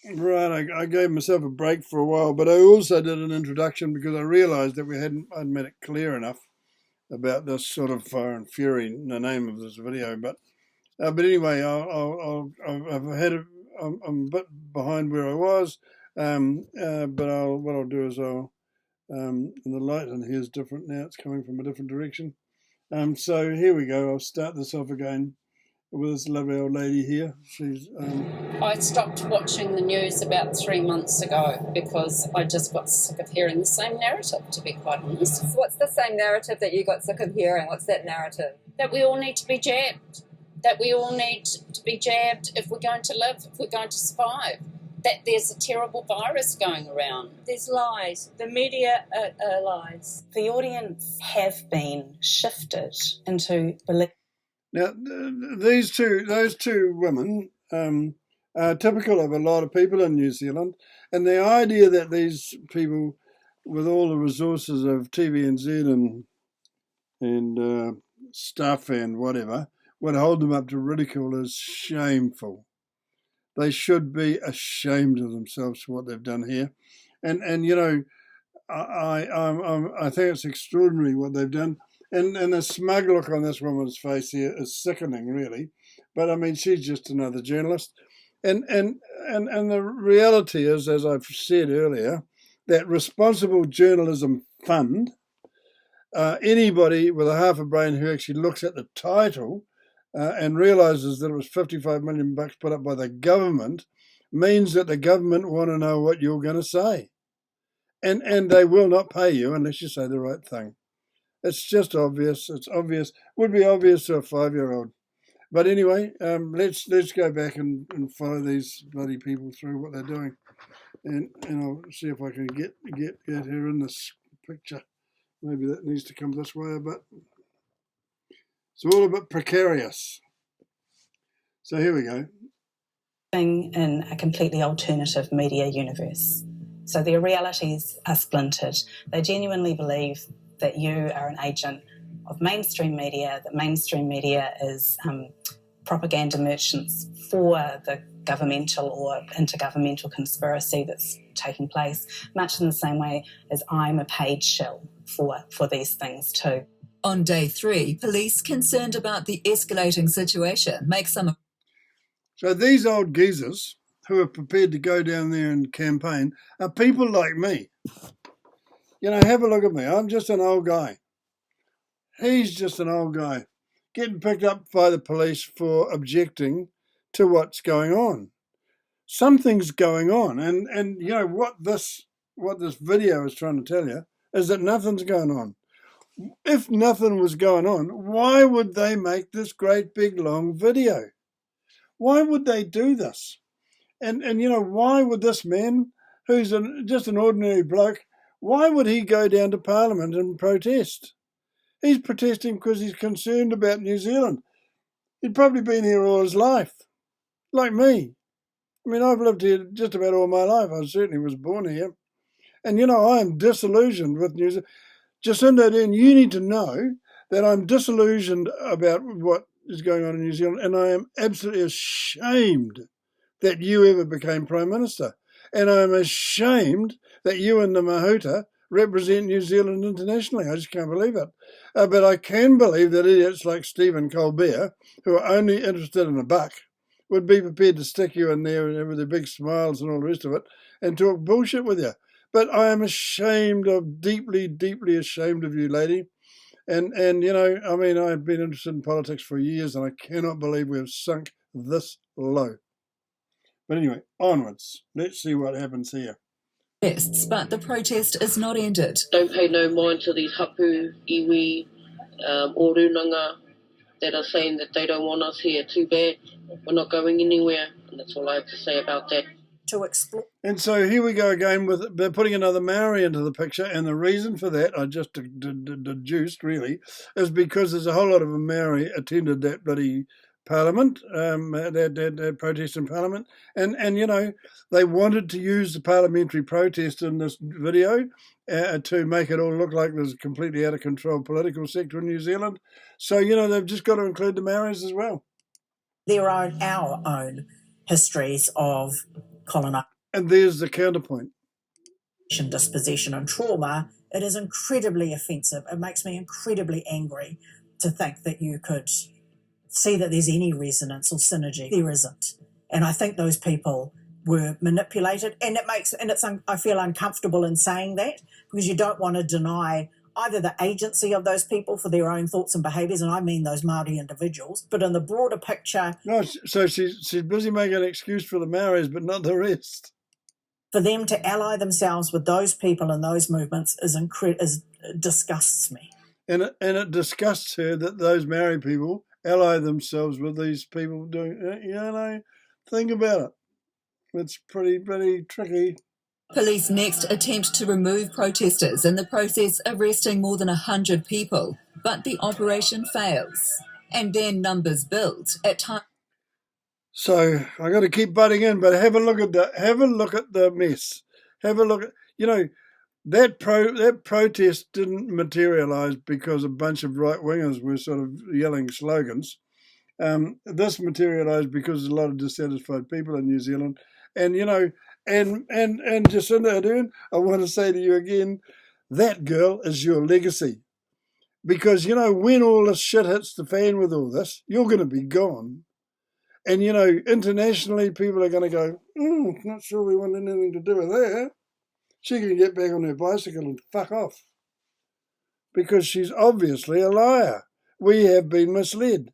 Right, I gave myself a break for a while, but I also did an introduction because I realised that hadn't made it clear enough about this sort of fire and fury, the name of this video. But anyway, I've had I'm a bit behind where I was, but what I'll do is and the light in here is different now. It's coming from a different direction. So here we go. I'll start this off again with this lovely old lady here. She's I stopped watching the news about 3 months ago because I just got sick of hearing the same narrative, to be quite honest. What's the same narrative that you got sick of hearing? What's that narrative? That we all need to be jabbed. That we all need to be jabbed if we're going to live, if we're going to survive. That there's a terrible virus going around. There's lies. The media are lies. The audience have been shifted into belief. Now, those two women are typical of a lot of people in New Zealand, and the idea that these people, with all the resources of TVNZ and stuff and whatever, would hold them up to ridicule is shameful. They should be ashamed of themselves for what they've done here, and you know, I think it's extraordinary what they've done. And the smug look on this woman's face here is sickening, really. But I mean, she's just another journalist. And the reality is, as I've said earlier, that Responsible Journalism Fund, anybody with a half a brain who actually looks at the title and realises that it was $55 million put up by the government, means that the government want to know what you're going to say. And they will not pay you unless you say the right thing. It's just obvious. It's obvious. Would be obvious to a 5-year-old. But anyway, let's go back and follow these bloody people through what they're doing, and I'll see if I can get her in this picture. Maybe that needs to come this way a bit. It's all a bit precarious. So here we go. In a completely alternative media universe. So their realities are splintered. They genuinely believe that you are an agent of mainstream media, that mainstream media is propaganda merchants for the governmental or intergovernmental conspiracy that's taking place, much in the same way as I'm a paid shill for these things too. On day 3, police, concerned about the escalating situation, make some... So these old geezers who are prepared to go down there and campaign are people like me. You know, have a look at me. I'm just an old guy. He's just an old guy getting picked up by the police for objecting to what's going on. Something's going on. And you know, what this video is trying to tell you is that nothing's going on. If nothing was going on, why would they make this great big long video? Why would they do this? And you know, why would this man, who's just an ordinary bloke, why would he go down to Parliament and protest? He's protesting because he's concerned about New Zealand. He'd probably been here all his life, like me. I mean, I've lived here just about all my life. I certainly was born here. And, you know, I am disillusioned with New Zealand. Jacinda Ardern, you need to know that I'm disillusioned about what is going on in New Zealand, and I am absolutely ashamed that you ever became Prime Minister. And I'm ashamed that you and the Mahuta represent New Zealand internationally. I just can't believe it. But I can believe that idiots like Stephen Colbert, who are only interested in a buck, would be prepared to stick you in there with their big smiles and all the rest of it and talk bullshit with you. But I am ashamed of, deeply, deeply ashamed of you, lady. And you know, I mean, I've been interested in politics for years, and I cannot believe we have sunk this low. But anyway, onwards. Let's see what happens here. But the protest is not ended. Don't pay no mind to these hapu, iwi, orunanga that are saying that they don't want us here. Too bad. We're not going anywhere. And that's all I have to say about that. To explore. And so here we go again with they're putting another Maori into the picture, and the reason for that, I just deduced really, is because there's a whole lot of Maori attended that bloody Parliament, that protest in Parliament, and you know, they wanted to use the parliamentary protest in this video to make it all look like there's a completely out of control political sector in New Zealand. So you know, they've just got to include the Maoris as well. There are our own histories of colonization, And there's the counterpoint. dispossession and trauma, it is incredibly offensive. It makes me incredibly angry to think that you could see that there's any resonance or synergy. There isn't. And I think those people were manipulated, and I feel uncomfortable in saying that, because you don't want to deny either the agency of those people for their own thoughts and behaviours, and I mean those Māori individuals, but in the broader picture... No, so she's busy making an excuse for the Maoris, but not the rest. For them to ally themselves with those people and those movements disgusts me. And it disgusts her that those Maori people ally themselves with these people doing, think about it. It's pretty tricky. Police next attempt to remove protesters, in the process arresting more than 100 people, but the operation fails, and then numbers build at times. So I got to keep butting in, but have a look at the mess. Have a look at that protest didn't materialise because a bunch of right wingers were sort of yelling slogans. This materialised because there's a lot of dissatisfied people in New Zealand, and and Jacinda Ardern, I want to say to you again, that girl is your legacy, because when all this shit hits the fan with all this, you're going to be gone. And, internationally, people are going to go, not sure we want anything to do with her. She can get back on her bicycle and fuck off. Because she's obviously a liar. We have been misled.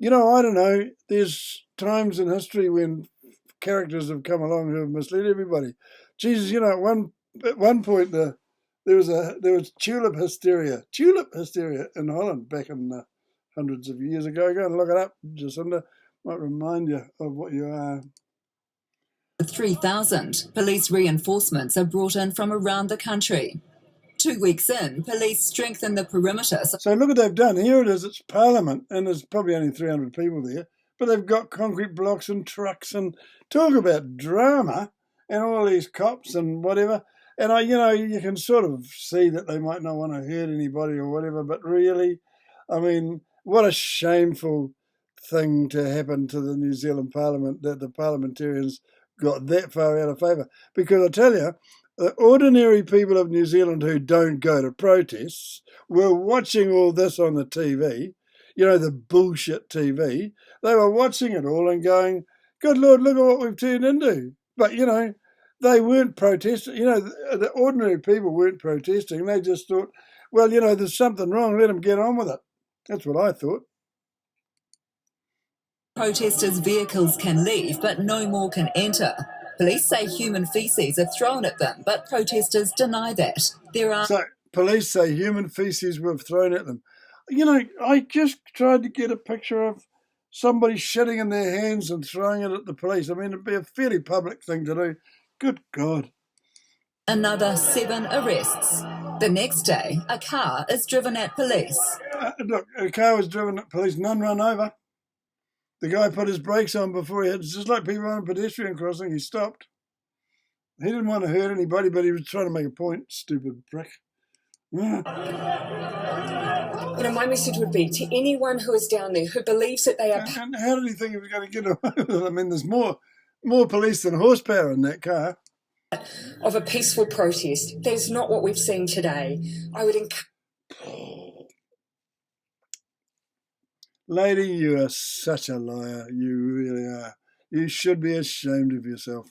I don't know, there's times in history when characters have come along who have misled everybody. Jesus, at one point there was tulip hysteria in Holland back in hundreds of years ago. Go and look it up, Jacinda. Might remind you of what you are. 3,000 police reinforcements are brought in from around the country. 2 weeks in, police strengthen the perimeter. So look what they've done. Here it is, it's Parliament, and there's probably only 300 people there, but they've got concrete blocks and trucks, and talk about drama, and all these cops and whatever. And you can sort of see that they might not want to hurt anybody or whatever, but really, what a shameful thing to happen to the New Zealand Parliament, that the parliamentarians got that far out of favour. Because I tell you, the ordinary people of New Zealand who don't go to protests were watching all this on the TV, the bullshit TV. They were watching it all and going, good Lord, look at what we've turned into. But, they weren't protesting. The ordinary people weren't protesting. They just thought, well, there's something wrong, let them get on with it. That's what I thought. Protesters' vehicles can leave, but no more can enter. Police say human feces are thrown at them, but protesters deny that. So police say human feces were thrown at them. I just tried to get a picture of somebody shitting in their hands and throwing it at the police. It'd be a fairly public thing to do. Good God. Another 7 arrests. The next day, a car is driven at police. Look, a car was driven at police, none run over. The guy put his brakes on before he hit. It's just like people on a pedestrian crossing. He stopped. He didn't want to hurt anybody, but he was trying to make a point, stupid prick. My message would be to anyone who is down there who believes that they are... And how did he think he was going to get away with it? There's more police than horsepower in that car. ...of a peaceful protest. That's not what we've seen today. I would encourage... Lady, you are such a liar. You really are. You should be ashamed of yourself.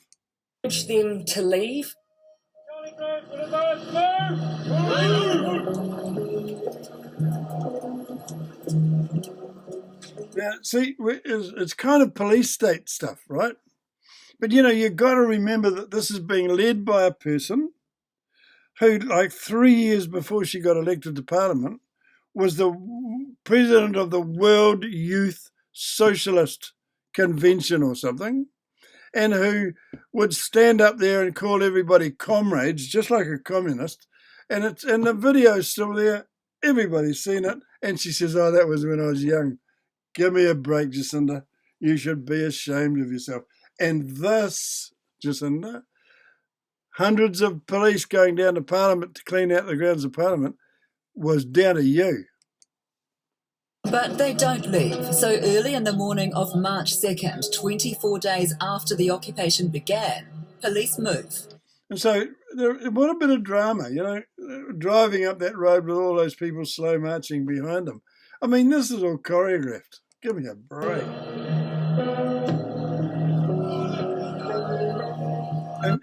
...them to leave. Now, see, it's kind of police state stuff, right? But, you've got to remember that this is being led by a person who, 3 years before she got elected to Parliament, was the president of the World Youth Socialist Convention or something, and who would stand up there and call everybody comrades, just like a communist. And the video's still there. Everybody's seen it. And she says, oh, that was when I was young. Give me a break, Jacinda. You should be ashamed of yourself. And this, Jacinda, hundreds of police going down to Parliament to clean out the grounds of Parliament, was down to you. But they don't leave. So early in the morning of March 2nd, 24 days after the occupation began, police move. And so, what a bit of drama, driving up that road with all those people slow marching behind them. I mean, this is all choreographed. Give me a break.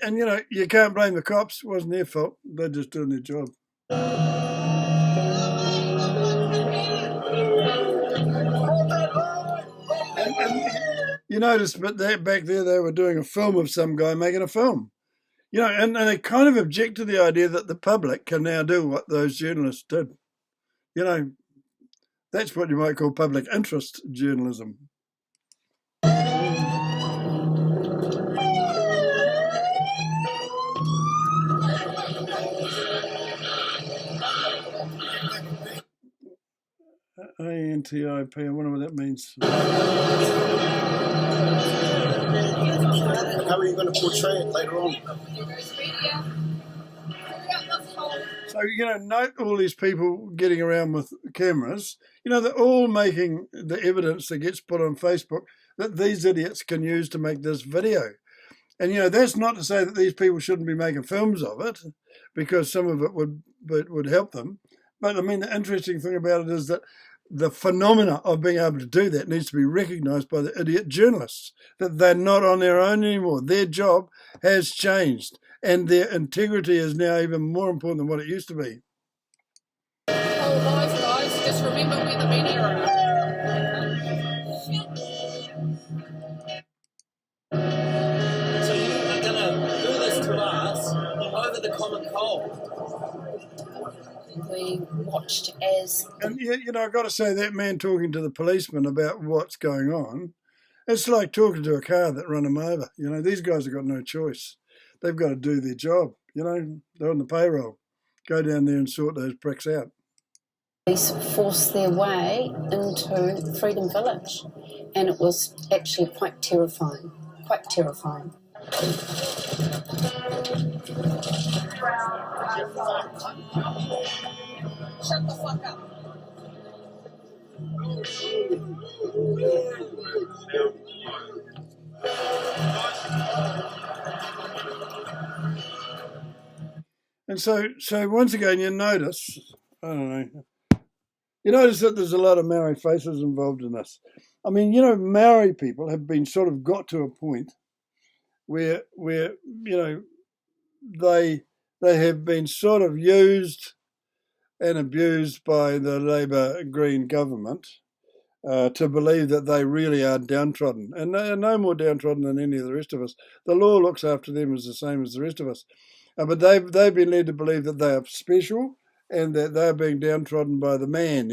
And you can't blame the cops. It wasn't their fault. They're just doing their job. And you notice, but back there they were doing a film of some guy making a film. And they kind of object to the idea that the public can now do what those journalists did. That's what you might call public interest journalism. ANTIP, I wonder what that means. How are you going to portray it later on? So, note all these people getting around with cameras. They're all making the evidence that gets put on Facebook that these idiots can use to make this video. And, that's not to say that these people shouldn't be making films of it, because some of it would help them. But, I mean, the interesting thing about it is that the phenomena of being able to do that needs to be recognised by the idiot journalists, that they're not on their own anymore. Their job has changed, and their integrity is now even more important than what it used to be. Oh, guys, just remember where the media are. So you are going to do this to us over the common cold. We watched as... And, I've got to say, that man talking to the policeman about what's going on, it's like talking to a car that run them over. These guys have got no choice. They've got to do their job. They're on the payroll. Go down there and sort those pricks out. Police forced their way into Freedom Village, and it was actually quite terrifying. Shut the fuck up. And so once again, you notice, you notice that there's a lot of Maori faces involved in this. I mean, Maori people have been sort of got to a point where they have been sort of used and abused by the Labour Green government to believe that they really are downtrodden. And they are no more downtrodden than any of the rest of us. The law looks after them as the same as the rest of us. But they've been led to believe that they are special and that they're being downtrodden by the man,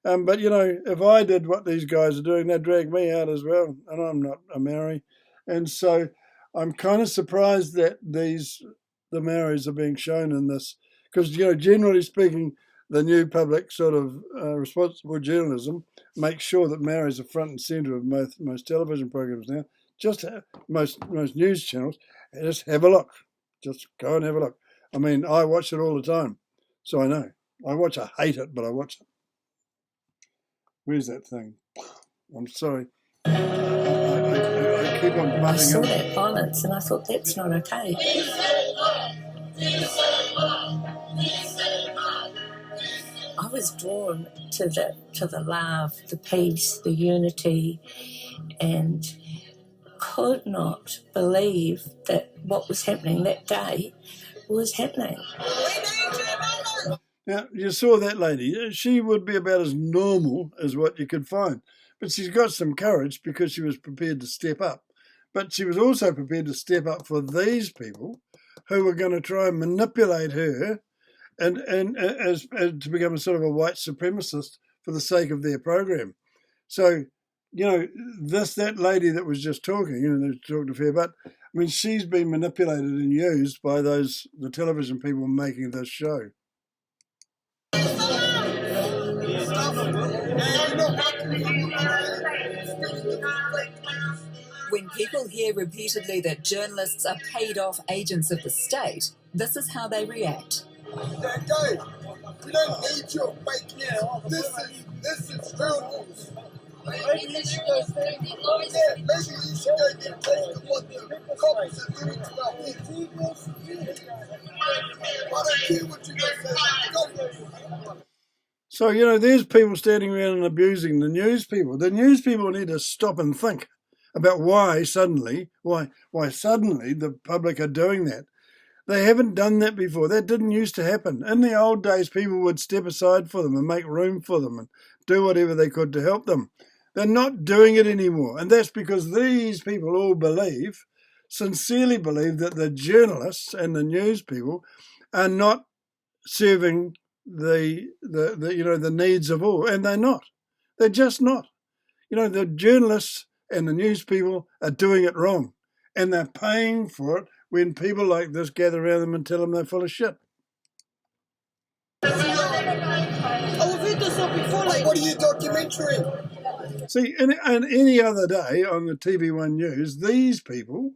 But, if I did what these guys are doing, they'd drag me out as well. And I'm not a Maori. And so I'm kind of surprised that the Maoris are being shown in this. Because, generally speaking, the new public sort of responsible journalism makes sure that Maoris are front and centre of most television programs now. Just most news channels. Just have a look. Just go and have a look. I mean, I watch it all the time, so I know. I hate it, but I watch it. Where's that thing? I'm sorry. I keep on butting I saw up. that violence and I thought, that's not okay. I was drawn to the love, the peace, the unity, and could not believe that what was happening that day was happening. Now, you saw that lady. She would be about as normal as what you could find. But she's got some courage because she was prepared to step up. But she was also prepared to step up for these people who were going to try and manipulate her and as to become a sort of a white supremacist for the sake of their program. So, that lady that was just talking, they talked a fair bit. I mean, she's been manipulated and used by the television people making this show. When people hear repeatedly that journalists are paid off agents of the state, this is how they react. We don't need your fake news. This is real news. Maybe you should go get a taste of what the cops are doing to our kids. I don't care what you guys say. So, you know, there's people standing around and abusing the news people. The news people need to stop and think about why suddenly the public are doing that. They haven't done that before. That didn't used to happen. In the old days, people would step aside for them and make room for them and do whatever they could to help them. They're not doing it anymore. And that's because these people all sincerely believe that the journalists and the news people are not serving the needs of all. And they're not. They're just not. You know, the journalists and the news people are doing it wrong. And they're paying for it when people like this gather around them and tell them they're full of shit. What are you documenting? See, and any other day on the TV1 News, these people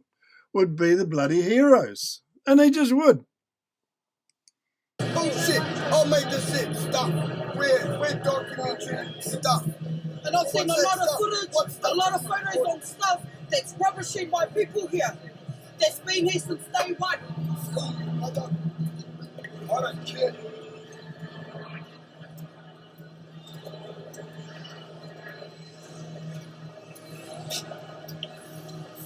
would be the bloody heroes. And they just would. Bullshit. I'll make this shit stuff. We're documenting stuff. And I've seen a lot of footage, a lot of photos on stuff that's rubbishing my people here. That's been here since day one. I don't care.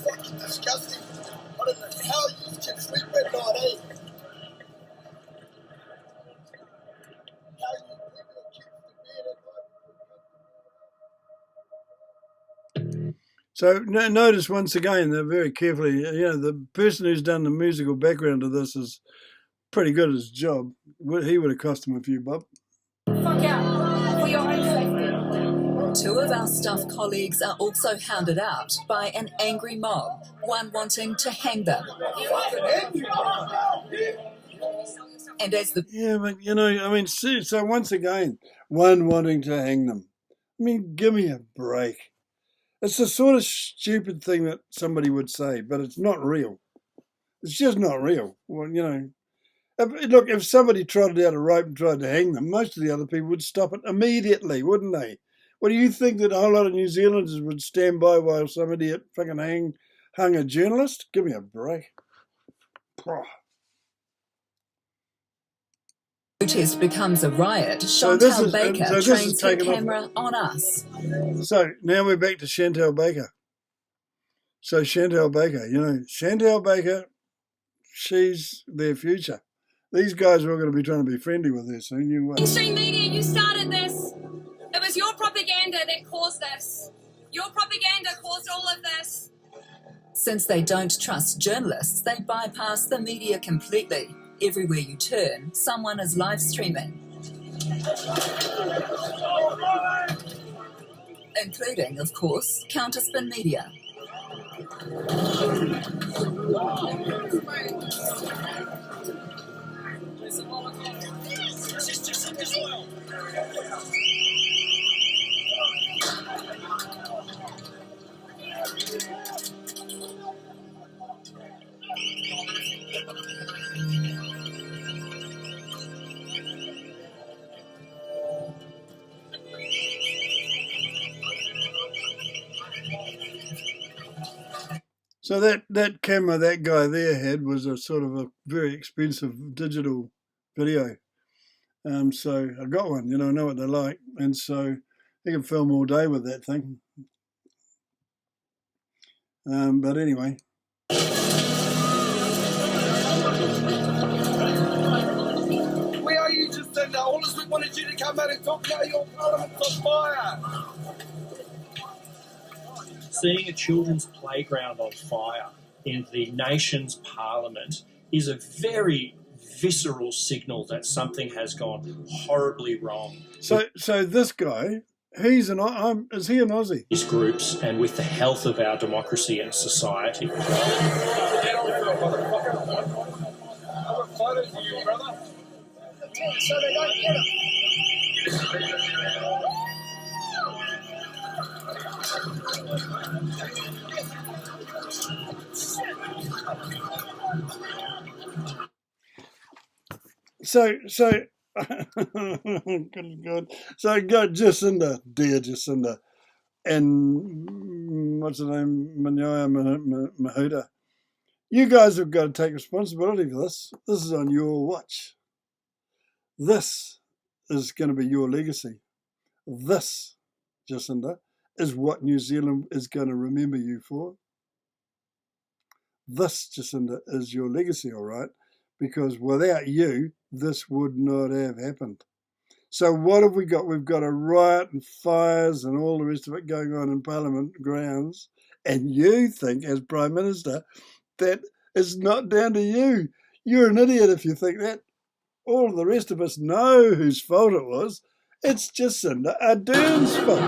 Fucking disgusting. I don't know how you can sleep at night, eh? How you bring your kids to bed at night. So notice once again, they're very carefully, you know, the person who's done the musical background to this is pretty good at his job. He would have cost him a few bob. Fuck out for your own safety. Two of our staff colleagues are also hounded out by an angry mob, one wanting to hang them. And as the... Yeah, but, you know, I mean, so once again, one wanting to hang them. I mean, give me a break. It's the sort of stupid thing that somebody would say, but it's not real. It's just not real. Well, you know, if somebody trotted out a rope and tried to hang them, most of the other people would stop it immediately, wouldn't they? What do you think that a whole lot of New Zealanders would stand by while some idiot fucking hung a journalist? Give me a break. Oh. protest becomes a riot, Chantal Baker trains her camera on us. So now we're back to Chantal Baker. So Chantal Baker, you know, Chantal Baker, she's their future. These guys are all going to be trying to be friendly with her soon. You Mainstream media, you started this. It was your propaganda that caused this. Your propaganda caused all of this. Since they don't trust journalists, they bypass the media completely. Everywhere you turn, someone is live streaming. Including, of course, Counterspin Media. So that camera that guy there had was a sort of a very expensive digital video. So I got one, you know, I know what they're like. And so you can film all day with that thing. But anyway. Where are you just then? All this we wanted you to come out and talk about your parliament's on fire. Seeing a children's playground on fire in the nation's parliament is a very visceral signal that something has gone horribly wrong. So this guy, is he an Aussie? These groups and with the health of our democracy and society. Get on the field, motherfucker. I've got photos of you, brother. So they don't get it. So Good. So go, Jacinda, dear Jacinda, and what's her name, Manoa Mahuta. You guys have got to take responsibility for this. This is on your watch. This is going to be your legacy. This, Jacinda, is what New Zealand is going to remember you for. This, Jacinda, is your legacy, all right? Because without you, this would not have happened. So what have we got? We've got a riot and fires and all the rest of it going on in Parliament grounds. And you think, as Prime Minister, that it's not down to you. You're an idiot if you think that. All of the rest of us know whose fault it was. It's Jacinda Ardern's fault.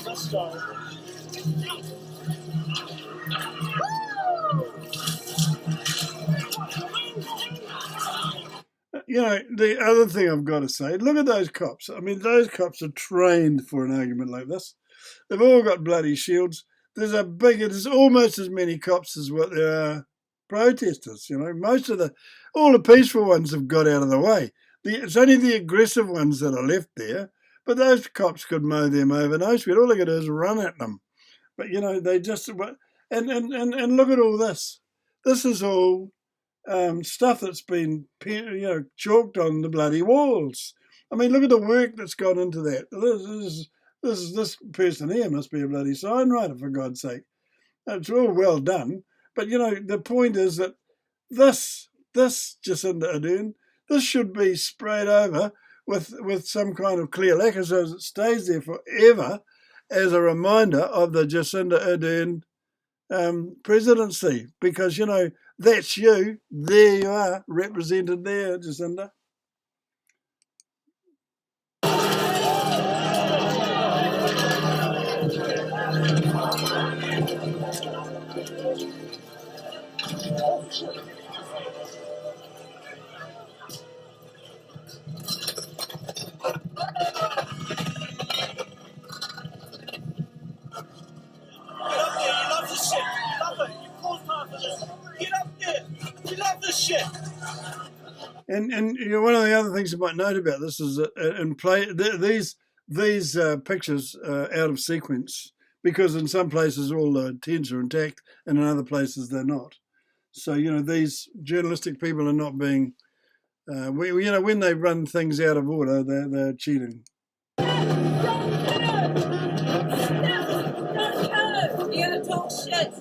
Let's go. You know, the other thing I've got to say, look at those cops. I mean, those cops are trained for an argument like this. They've all got bloody shields. There's almost as many cops as what there are protesters. You know, all the peaceful ones have got out of the way. It's only the aggressive ones that are left there. But those cops could mow them over no sweat. All they got to do is run at them. But you know, they just and look at all this. This is all stuff that's been chalked on the bloody walls. I mean, look at the work that's gone into that. This person here must be a bloody sign writer, for God's sake. It's all well done, but you know the point is that this Jacinda Ardern, this should be sprayed over with some kind of clear lacquer so it stays there forever as a reminder of the Jacinda Ardern presidency, because you know that's you. There you are, represented there, Jacinda. And you know, one of the other things you might note about this is that these pictures are out of sequence, because in some places all the tents are intact and in other places they're not. So you know, these journalistic people are not being when they run things out of order, they're cheating. You're gonna talk shit.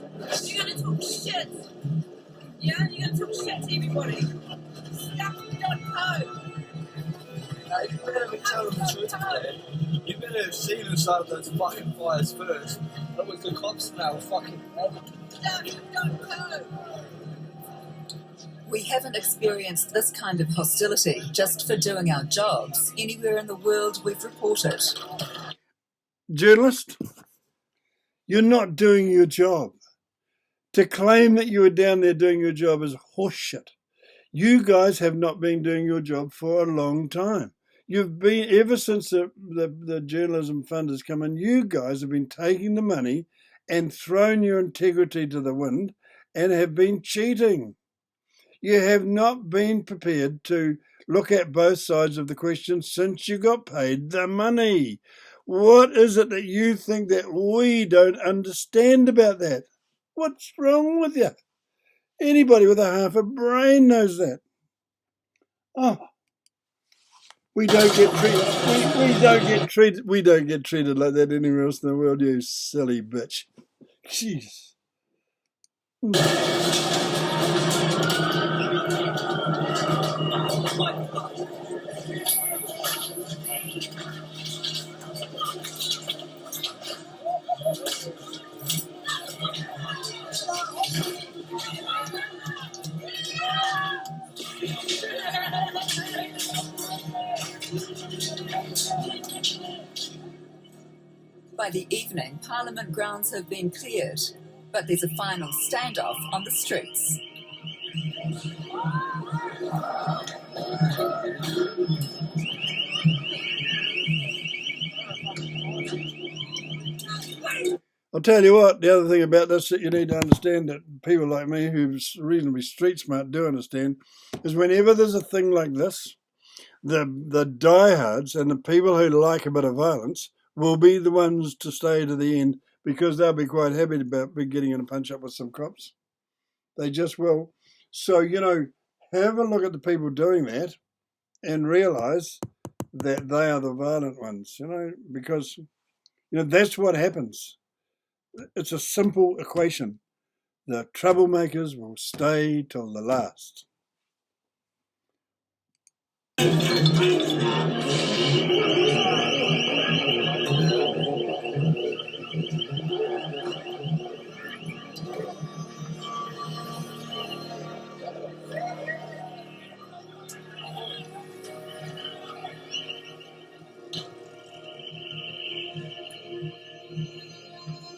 You're gonna talk shit. Yeah, you're gonna talk shit to everybody. Stuff.co. You better be telling the truth, man. You better have seen inside of those fucking fires first. That was the cops and they were fucking Stuff.co. We haven't experienced this kind of hostility just for doing our jobs anywhere in the world we've reported. Journalist, you're not doing your job. To claim that you were down there doing your job is horseshit. You guys have not been doing your job for a long time. You've been, ever since the journalism fund has come in, you guys have been taking the money and thrown your integrity to the wind and have been cheating. You have not been prepared to look at both sides of the question since you got paid the money. What is it that you think that we don't understand about that? What's wrong with you? Anybody with a half a brain knows that. Oh, we don't get treated. We don't get treated like that anywhere else in the world. You silly bitch. Jeez. By the evening, Parliament grounds have been cleared. But there's a final standoff on the streets. I'll tell you what, the other thing about this that you need to understand, that people like me who's reasonably street smart do understand, is whenever there's a thing like this, the diehards and the people who like a bit of violence will be the ones to stay to the end, because they'll be quite happy about getting in a punch up with some cops. They just will. So, have a look at the people doing that and realise that they are the violent ones, because, that's what happens. It's a simple equation. The troublemakers will stay till the last.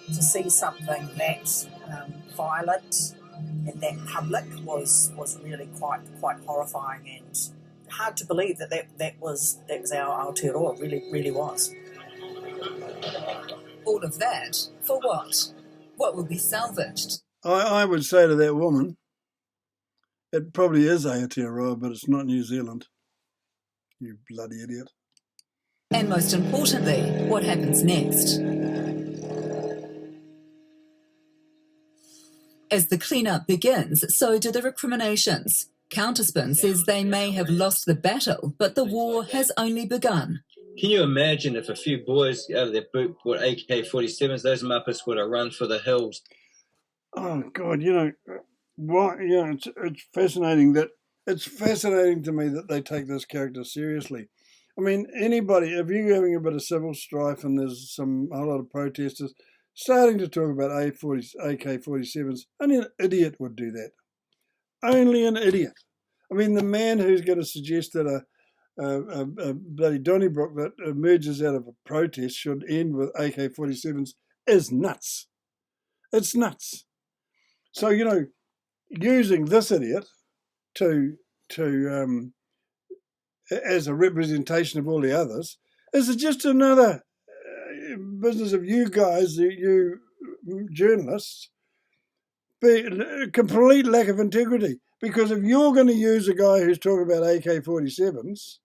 To see something that violent and that public was really quite horrifying, and hard to believe that was our Aotearoa. Really was. All of that for what? What will be salvaged? I would say to that woman, it probably is Aotearoa, but it's not New Zealand. You bloody idiot. And most importantly, what happens next? As the clean-up begins, so do the recriminations. Counterspin says they may have lost the battle, but the war has only begun. Can you imagine if a few boys out of their boot bought AK-47s, those Muppets would have run for the hills? Oh, God, it's fascinating it's fascinating to me that they take this character seriously. I mean, anybody, if you're having a bit of civil strife and there's a whole lot of protesters starting to talk about AK-47s, only an idiot would do that. Only an idiot. I mean, the man who's going to suggest that a bloody Donnybrook that emerges out of a protest should end with AK-47s is nuts. It's nuts. So, using this idiot to as a representation of all the others is just another business of you guys, you journalists, complete lack of integrity. Because if you're going to use a guy who's talking about AK-47s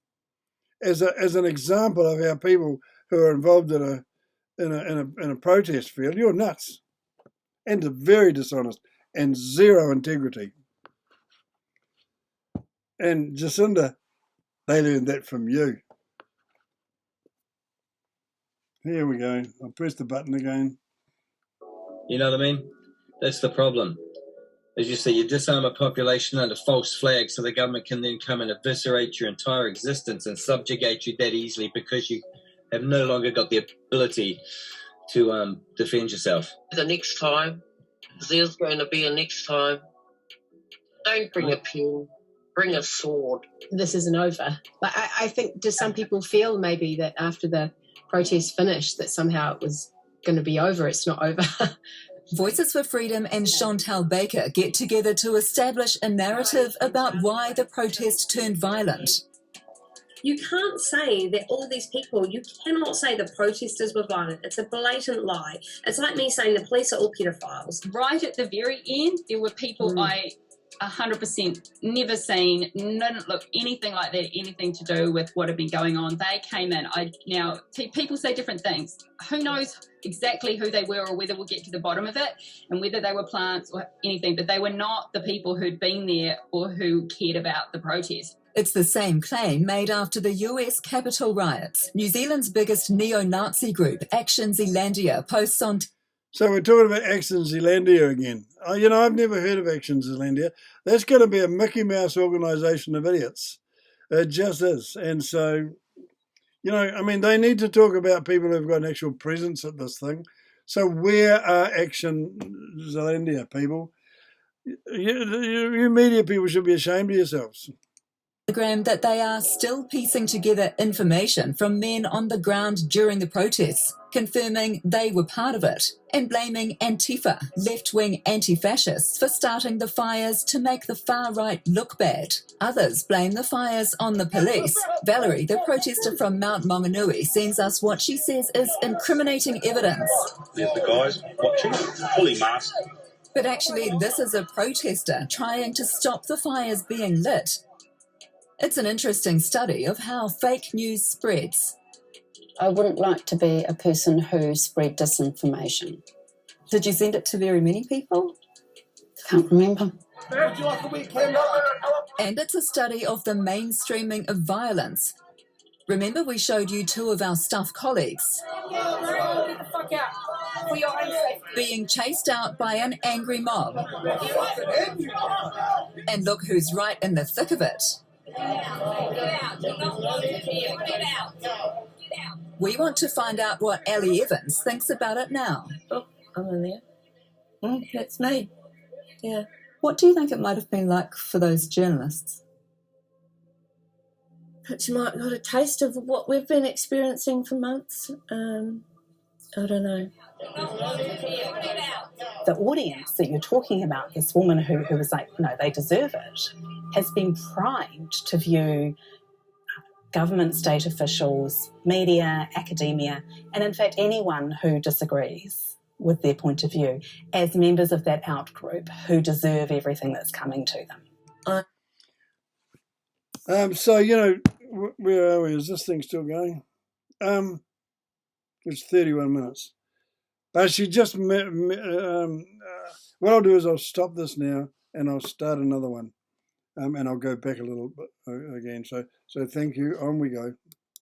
as an example of how people who are involved in a protest field, you're nuts, and very dishonest and zero integrity. And Jacinda, they learned that from you. Here we go. I'll press the button again. You know what I mean? That's the problem. As you say, you disarm a population under false flags so the government can then come and eviscerate your entire existence and subjugate you that easily because you have no longer got the ability to defend yourself. The next time, there's going to be a next time. Don't bring a pen, bring a sword. This isn't over. But I think, do some people feel maybe that after the protest finished that somehow it was going to be over? It's not over. Voices for Freedom and Chantal Baker get together to establish a narrative about why the protest turned violent. You can't say that all these people, you cannot say the protesters were violent. It's a blatant lie. It's like me saying the police are all pedophiles. Right at the very end, there were people I 100% never seen, didn't look anything like that, anything to do with what had been going on. They came in. People say different things. Who knows exactly who they were or whether we'll get to the bottom of it and whether they were plants or anything, but they were not the people who'd been there or who cared about the protest. It's the same claim made after the US Capitol riots. New Zealand's biggest neo-Nazi group, Action Zealandia, posts on... So we're talking about Action Zealandia again. I've never heard of Action Zealandia. That's going to be a Mickey Mouse organisation of idiots. It just is. And so, they need to talk about people who've got an actual presence at this thing. So where are Action Zealandia people? You media people should be ashamed of yourselves. that they are still piecing together information from men on the ground during the protests, confirming they were part of it, and blaming Antifa, left-wing anti-fascists, for starting the fires to make the far-right look bad. Others blame the fires on the police. Valerie, the protester from Mount Maunganui, sends us what she says is incriminating evidence. There's the guys watching, fully masked. But actually, this is a protester trying to stop the fires being lit. It's an interesting study of how fake news spreads. I wouldn't like to be a person who spread disinformation. Did you send it to very many people? Can't remember. Would you like a weekend? And it's a study of the mainstreaming of violence. Remember we showed you two of our Stuff colleagues being chased out by an angry mob. And look who's right in the thick of it. We want to find out what Ellie Evans thinks about it now. Oh, I'm in there. That's me. Yeah. What do you think it might have been like for those journalists? But you might have got a taste of what we've been experiencing for months. I don't know. The audience that you're talking about, this woman who was like, no, they deserve it, has been primed to view government, state officials, media, academia, and in fact anyone who disagrees with their point of view as members of that out-group who deserve everything that's coming to them. So, where are we? Is this thing still going? It's 31 minutes. But she just, what I'll do is I'll stop this now and I'll start another one. And I'll go back a little bit again. So thank you. On we go.